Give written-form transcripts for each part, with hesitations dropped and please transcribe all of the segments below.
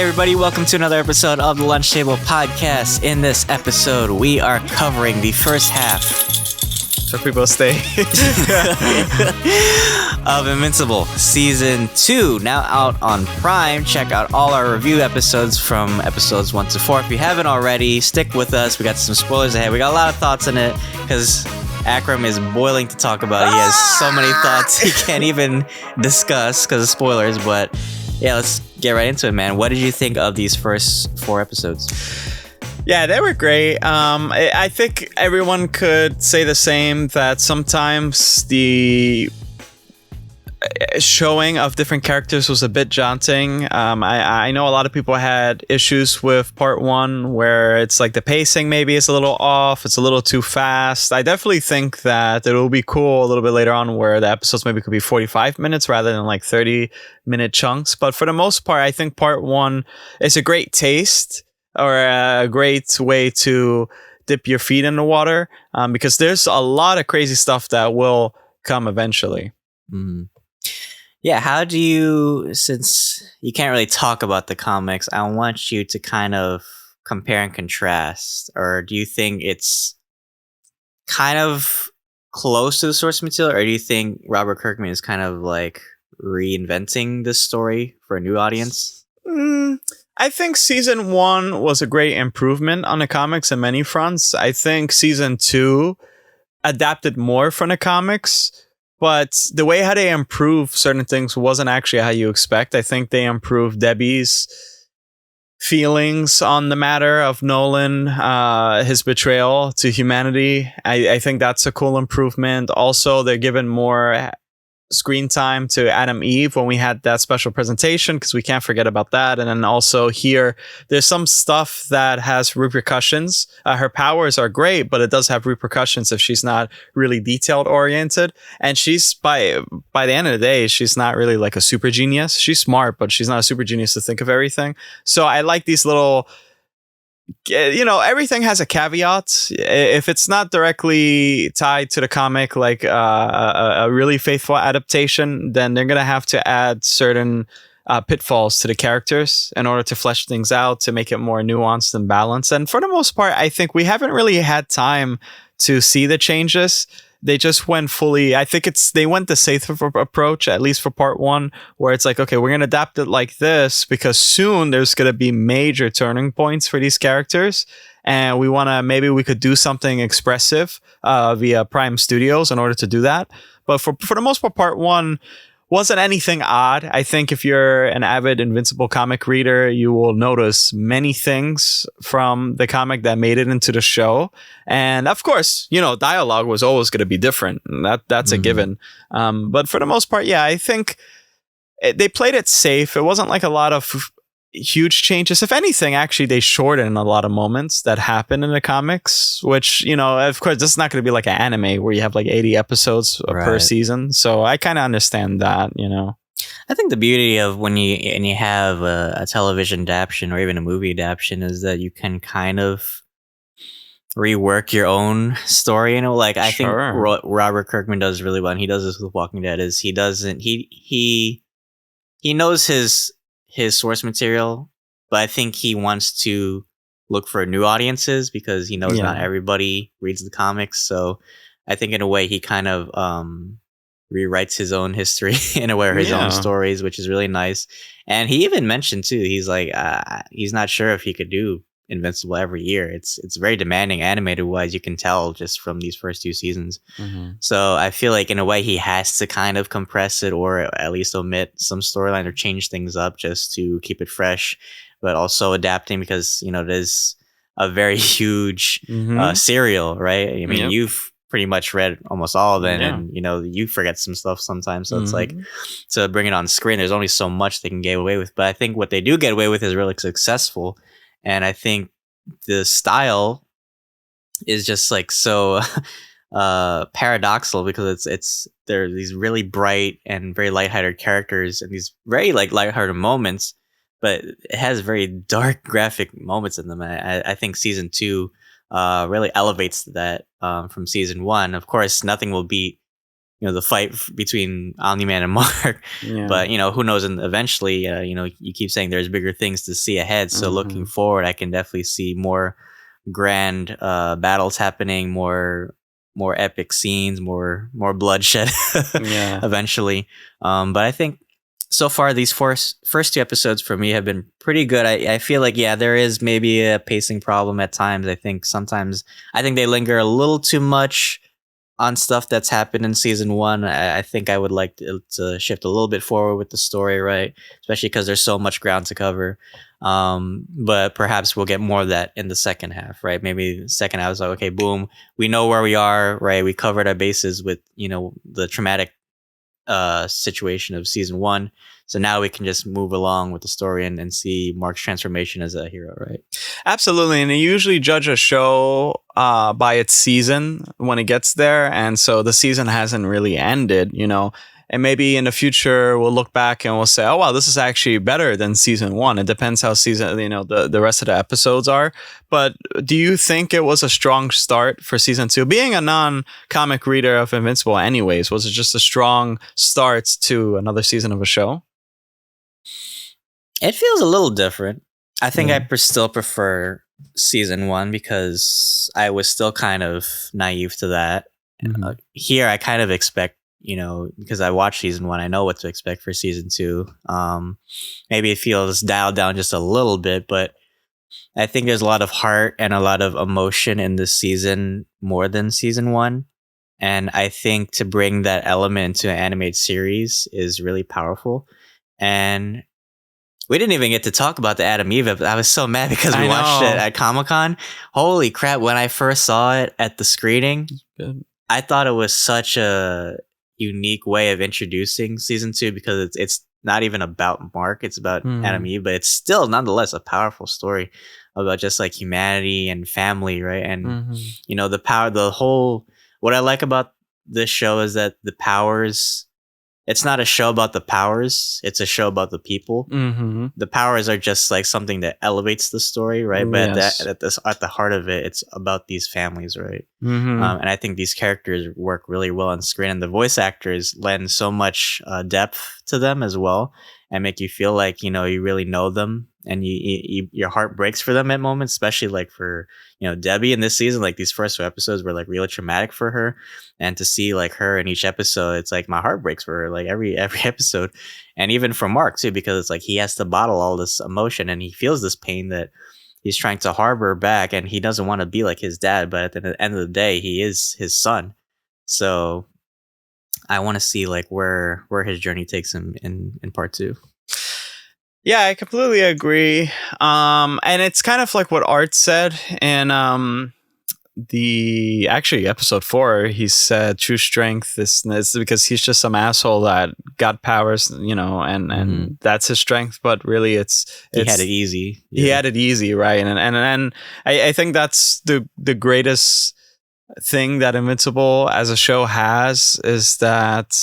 everybody, welcome to another episode of the Lunch Table Podcast. In this episode, we are covering the first half for people to stay of Invincible Season 2, now out on Prime. Check out all our review episodes from episodes 1 to 4. If you haven't already, stick with us. We got some spoilers ahead. We got a lot of thoughts in it because Akram is boiling to talk about it. He has so many thoughts he can't even discuss because of spoilers, but yeah, let's get right into it, man. What did you think of these first 4 episodes? Yeah, they were great. I think everyone could say the same, that sometimes the showing of different characters was a bit jaunting. I know a lot of people had issues with part 1 where it's like the pacing maybe is a little off, it's a little too fast. I definitely think that it will be cool a little bit later on where the episodes maybe could be 45 minutes rather than like 30-minute chunks. But for the most part, I think part 1 is a great taste or a great way to dip your feet in the water, because there's a lot of crazy stuff that will come eventually. Mm. Yeah, how do you, since you can't really talk about the comics, I want you to kind of compare and contrast, or do you think it's kind of close to the source material, or do you think Robert Kirkman is kind of like reinventing this story for a new audience? I think season 1 was a great improvement on the comics in many fronts. I think season 2 adapted more from the comics, but the way how they improve certain things wasn't actually how you expect. I think they improved Debbie's feelings on the matter of Nolan, his betrayal to humanity. I think that's a cool improvement. Also, they're given more screen time to Adam Eve when we had that special presentation, because we can't forget about that. And then also here, there's some stuff that has repercussions. Her powers are great, but it does have repercussions if she's not really detailed oriented. And she's by the end of the day, she's not really like a super genius. She's smart, but she's not a super genius to think of everything. So I like these little, everything has a caveat. If it's not directly tied to the comic, like a really faithful adaptation, then they're going to have to add certain pitfalls to the characters in order to flesh things out, to make it more nuanced and balanced. And for the most part, I think we haven't really had time to see the changes. They just went fully, I think they went the safer approach, at least for part 1, where it's like, okay, we're going to adapt it like this because soon there's going to be major turning points for these characters. And maybe we could do something expressive via Prime Studios in order to do that. But for the most part 1 wasn't anything odd. I think if you're an avid Invincible comic reader, you will notice many things from the comic that made it into the show. And of course, dialogue was always going to be different. That's a given. But for the most part, yeah, I think they played it safe. It wasn't like a lot of huge changes. If anything, actually, they shortened a lot of moments that happen in the comics, which, of course, this is not going to be like an anime where you have like 80 episodes per season. So I kind of understand that, I think the beauty of when you have a television adaptation or even a movie adaptation is that you can kind of rework your own story. I think Robert Kirkman does really well, and he does this with Walking Dead, is he knows his source material, but I think he wants to look for new audiences because he knows not everybody reads the comics. So I think in a way he kind of rewrites his own history in a way, or his own stories, which is really nice. And he even mentioned too, he's like, he's not sure if he could do Invincible every year. It's very demanding animated wise, you can tell just from these first 2 seasons. So I feel like in a way he has to kind of compress it, or at least omit some storyline or change things up just to keep it fresh, but also adapting because there's a very huge serial, right? I mean, you've pretty much read almost all of it, and you forget some stuff sometimes, so it's like to bring it on screen, there's only so much they can get away with. But I think what they do get away with is really successful. And I think the style is just like so paradoxical because there are these really bright and very lighthearted characters and these very like lighthearted moments, but it has very dark graphic moments in them. I think season 2 really elevates that from season 1. Of course, nothing will beat the fight between Omni-Man and Mark. Yeah. But who knows? And eventually, you keep saying there's bigger things to see ahead. So looking forward, I can definitely see more grand battles happening, more epic scenes, more bloodshed. Eventually. But I think so far these first 2 episodes for me have been pretty good. I feel like there is maybe a pacing problem at times. I think they linger a little too much on stuff that's happened in season 1. I think I would like to shift a little bit forward with the story, right? Especially because there's so much ground to cover. But perhaps we'll get more of that in the second half, right? Maybe the second half is like, okay, boom, we know where we are, right? We covered our bases with, the traumatic situation of season 1. So now we can just move along with the story and see Mark's transformation as a hero, right? Absolutely. And you usually judge a show by its season when it gets there. And so the season hasn't really ended, and maybe in the future we'll look back and we'll say, oh, wow, this is actually better than season 1. It depends how the rest of the episodes are. But do you think it was a strong start for season 2? Being a non-comic reader of Invincible anyways, was it just a strong start to another season of a show? It feels a little different. I think I still prefer season 1 because I was still kind of naive to that. Here, I kind of expect, because I watched season 1, I know what to expect for season 2. Maybe it feels dialed down just a little bit, but I think there's a lot of heart and a lot of emotion in this season more than season 1. And I think to bring that element to an animated series is really powerful. And we didn't even get to talk about the Adam Eve. I was so mad because we watched it at Comic-Con. Holy crap. When I first saw it at the screening, I thought it was such a unique way of introducing season 2 because it's not even about Mark. It's about Adam Eve, but it's still nonetheless a powerful story about just like humanity and family, right? And, the power, what I like about this show is that the powers, it's not a show about the powers, it's a show about the people. The powers are just like something that elevates the story, right? But at the heart of it, it's about these families, right? And I think these characters work really well on screen, and the voice actors lend so much depth to them as well, and make you feel like you really know them, and your heart breaks for them at moments, especially like for Debbie in this season. Like these first 2 episodes were like really traumatic for her, and to see like her in each episode, it's like my heart breaks for her like every episode. And even for Mark too, because it's like he has to bottle all this emotion and he feels this pain that he's trying to harbor back, and he doesn't want to be like his dad, but at the end of the day he is his son. So I want to see like where his journey takes him in part 2. Yeah, I completely agree. And it's kind of like what Art said in the episode 4. He said true strength is because he's just some asshole that got powers, and that's his strength. But really, he had it easy. He had it easy, right? And I think that's the greatest thing that Invincible as a show has, is that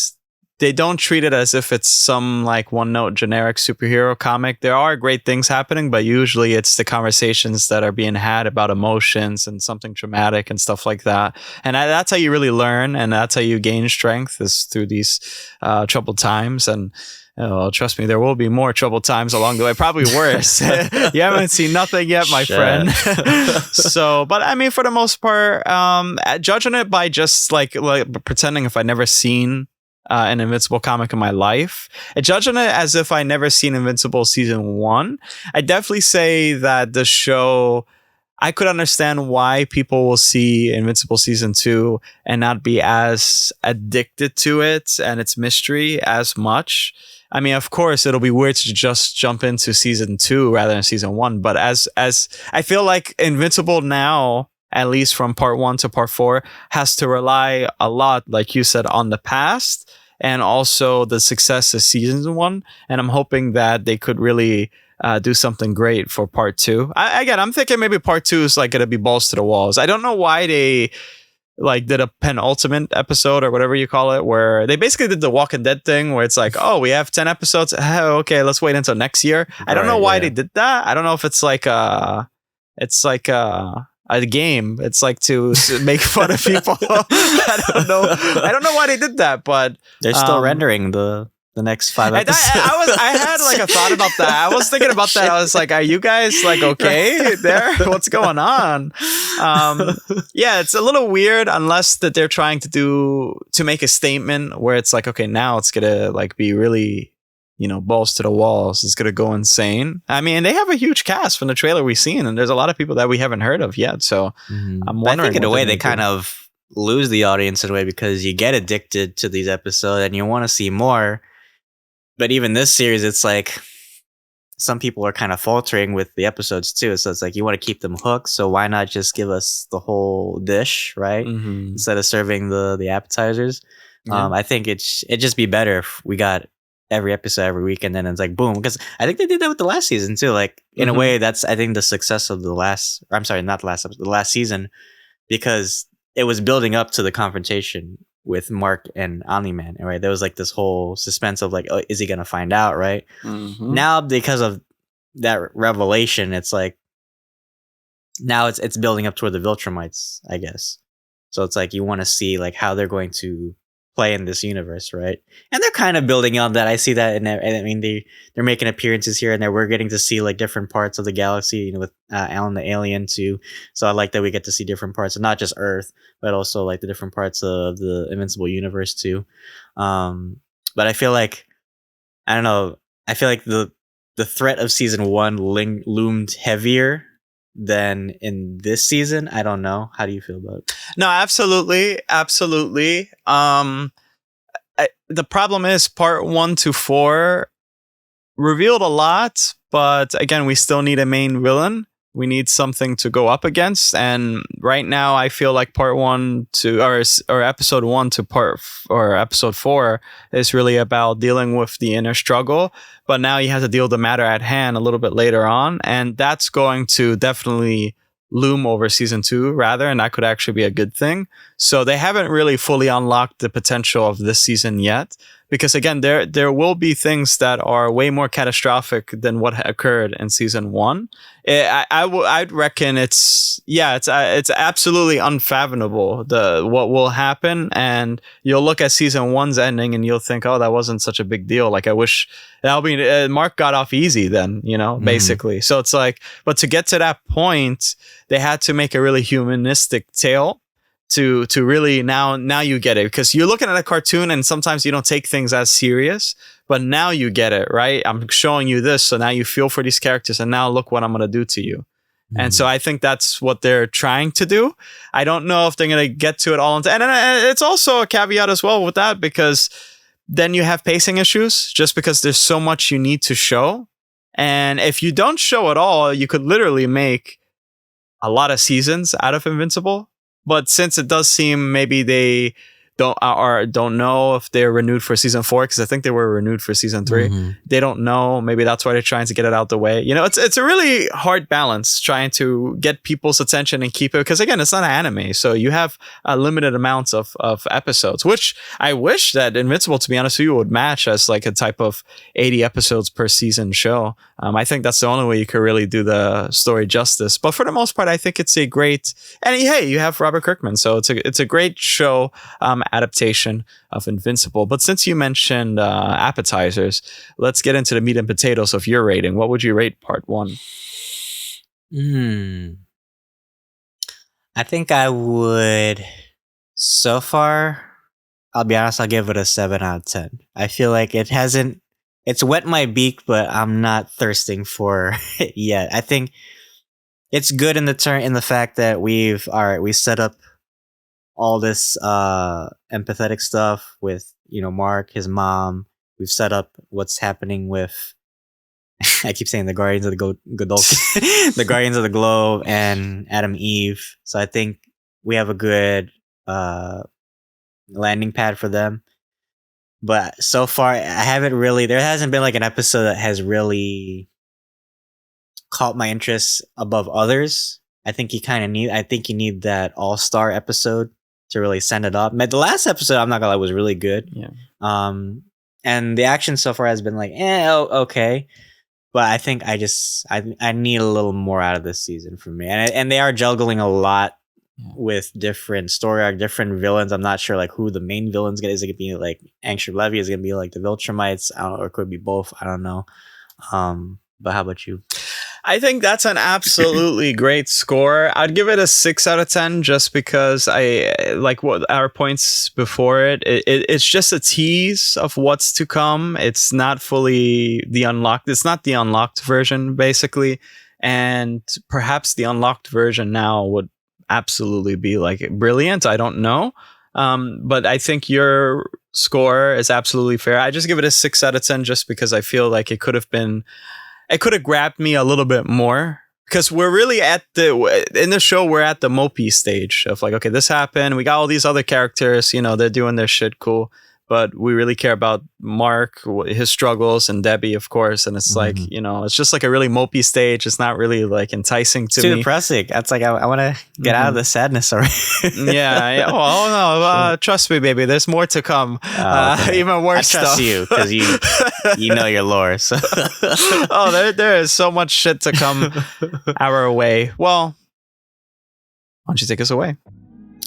they don't treat it as if it's some like one-note generic superhero comic. There are great things happening, but usually it's the conversations that are being had about emotions and something traumatic and stuff like that. And that's how you really learn, and that's how you gain strength, is through these troubled times. And trust me, there will be more troubled times along the way, probably worse. You haven't seen nothing yet, my friend. So, but I mean, for the most part, judging it by just like pretending if I'd never seen an Invincible comic in my life, and judging it as if I never seen Invincible season 1, I definitely say that the show, I could understand why people will see Invincible season 2 and not be as addicted to it and its mystery as much. I mean, of course, it'll be weird to just jump into season 2 rather than season 1. But as I feel like Invincible now, at least from part 1 to part 4, has to rely a lot, like you said, on the past and also the success of season 1. And I'm hoping that they could really do something great for part 2. I'm thinking maybe part 2 is like going to be balls to the walls. I don't know why they like did a penultimate episode or whatever you call it, where they basically did the Walking Dead thing, where it's like, oh, we have 10 episodes. Oh, okay, let's wait until next year. I don't know why they did that. I don't know if it's like a game. It's like to make fun of people. I don't know why they did that, but they're still rendering the next 5 episodes. I had like a thought about that. I was thinking about that. I was like, are you guys like okay there? What's going on? Yeah, it's a little weird unless that they're trying to make a statement where it's like, okay, now it's gonna like be really, balls to the walls. It's gonna go insane. I mean, they have a huge cast from the trailer we've seen, and there's a lot of people that we haven't heard of yet. So I'm wondering. I think in a way they kind of lose the audience in a way because you get addicted to these episodes and you want to see more. But even this series, it's like some people are kind of faltering with the episodes too. So it's like you want to keep them hooked. So why not just give us the whole dish, right? Instead of serving the appetizers. Yeah. I think it'd just be better if we got every episode every week and then it's like boom. Because I think they did that with the last season too. Like in a way, that's I think the success of the last season, because it was building up to the confrontation with Mark and Omni-Man, right? There was like this whole suspense of like, oh, is he gonna find out, right? Now because of that revelation, it's like now it's building up toward the Viltrumites, I guess. So it's like you want to see like how they're going to play in this universe, right? And they're kind of building on that. I see that, and I mean they're making appearances here and there. We're getting to see like different parts of the galaxy, with Alan the alien too. So I like that we get to see different parts of not just Earth, but also like the different parts of the Invincible universe too. But I feel like I don't know. I feel like the threat of season 1 loomed heavier than in this season. I don't know. How do you feel about it? No, absolutely. The problem is part 1 to 4 revealed a lot, but again, we still need a main villain. We need something to go up against, and right now I feel like part 1 to or episode 1 to episode 4 is really about dealing with the inner struggle, but now you have to deal with the matter at hand a little bit later on, and that's going to definitely loom over season 2 rather, and that could actually be a good thing. So they haven't really fully unlocked the potential of this season yet, because again, there will be things that are way more catastrophic than what occurred in season 1. I'd reckon it's absolutely unfathomable what will happen, and you'll look at season 1's ending and you'll think, oh, that wasn't such a big deal. Like I wish Mark got off easy then, basically. So it's like, but to get to that point, they had to make a really humanistic tale to really now you get it, because you're looking at a cartoon and sometimes you don't take things as serious, but now you get it, right? I'm showing you this, so now you feel for these characters, and now look what I'm going to do to you. And so I think that's what they're trying to do. I don't know if they're going to get to it all. And it's also a caveat as well with that, because then you have pacing issues just because there's so much you need to show. And if you don't show it all, you could literally make a lot of seasons out of Invincible. But since it does seem maybe they don't know if they're renewed for season 4, because I think they were renewed for season 3. They don't know. Maybe that's why they're trying to get it out the way. It's a really hard balance trying to get people's attention and keep it, because again, it's not an anime, so you have a limited amounts of episodes, which I wish that Invincible, to be honest with you, would match as like a type of 80 episodes per season show. I think that's the only way you could really do the story justice. But for the most part, I think it's a great, and hey, you have Robert Kirkman, so it's a great show. Adaptation of Invincible. But since you mentioned appetizers, let's get into the meat and potatoes of your rating. What would you rate part 1? I think I would, so far, I'll be honest, I'll give it a 7 out of 10. I feel like it's wet my beak, but I'm not thirsting for it yet. I think it's good in the fact that we set up all this empathetic stuff with Mark, his mom. We've set up what's happening with I keep saying the Guardians of the Godolphin, the Guardians of the Globe, and Adam Eve. So I think we have a good landing pad for them. But so far, there hasn't been like an episode that has really caught my interest above others. I think you need that all-star episode to really send it up. The last episode, I'm not gonna lie, was really good. Yeah. And the action so far has been like, okay. But I think I need a little more out of this season for me, and they are juggling a lot with different story arc, different villains. I'm not sure like who the main villain's gonna is. It gonna be like Angstrom Levy? Is it gonna be like the Viltrumites? I don't, or it could be both. I don't know. But how about you? I think that's an absolutely great score. I'd give it a 6 out of 10 just because I like what our points before it. It's just a tease of what's to come. It's not fully the unlocked. It's not the unlocked version, basically. And perhaps the unlocked version now would absolutely be like brilliant. I don't know. But I think your score is absolutely fair. I just give it a 6 out of 10 just because I feel like it could have grabbed me a little bit more, because we're really in the show, we're at the mopey stage of like, okay, this happened. We got all these other characters, they're doing their shit cool. But we really care about Mark, his struggles, and Debbie, of course. And it's like, it's just like a really mopey stage. It's not really like enticing to me. Too depressing. That's like, I want to get out of the sadness already. yeah. Oh, no. Trust me, baby. There's more to come. Okay. Even worse stuff. I trust you because you know your lore. So. there is so much shit to come our way. Well, why don't you take us away?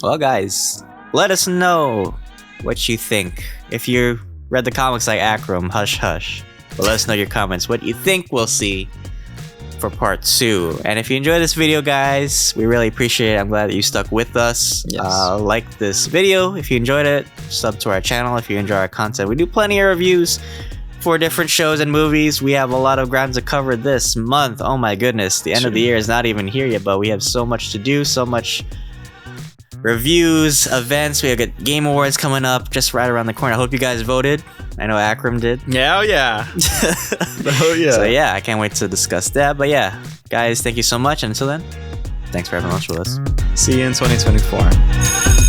Well, guys, let us know what you think. If you read the comics like Akram, hush hush. But let us know your comments. What you think we'll see for part 2. And if you enjoyed this video, guys, we really appreciate it. I'm glad that you stuck with us. Yes. Like this video if you enjoyed it. Sub to our channel if you enjoy our content. We do plenty of reviews for different shows and movies. We have a lot of ground to cover this month. Oh my goodness. The end of the year is not even here yet, but we have so much to do, so much reviews, events. We have got Game Awards coming up just right around the corner. I hope you guys voted. I know Akram did. Yeah, oh yeah. Oh yeah. So yeah, I can't wait to discuss that. But yeah, guys, thank you so much. And until then, thanks for having lunch with us. See you in 2024.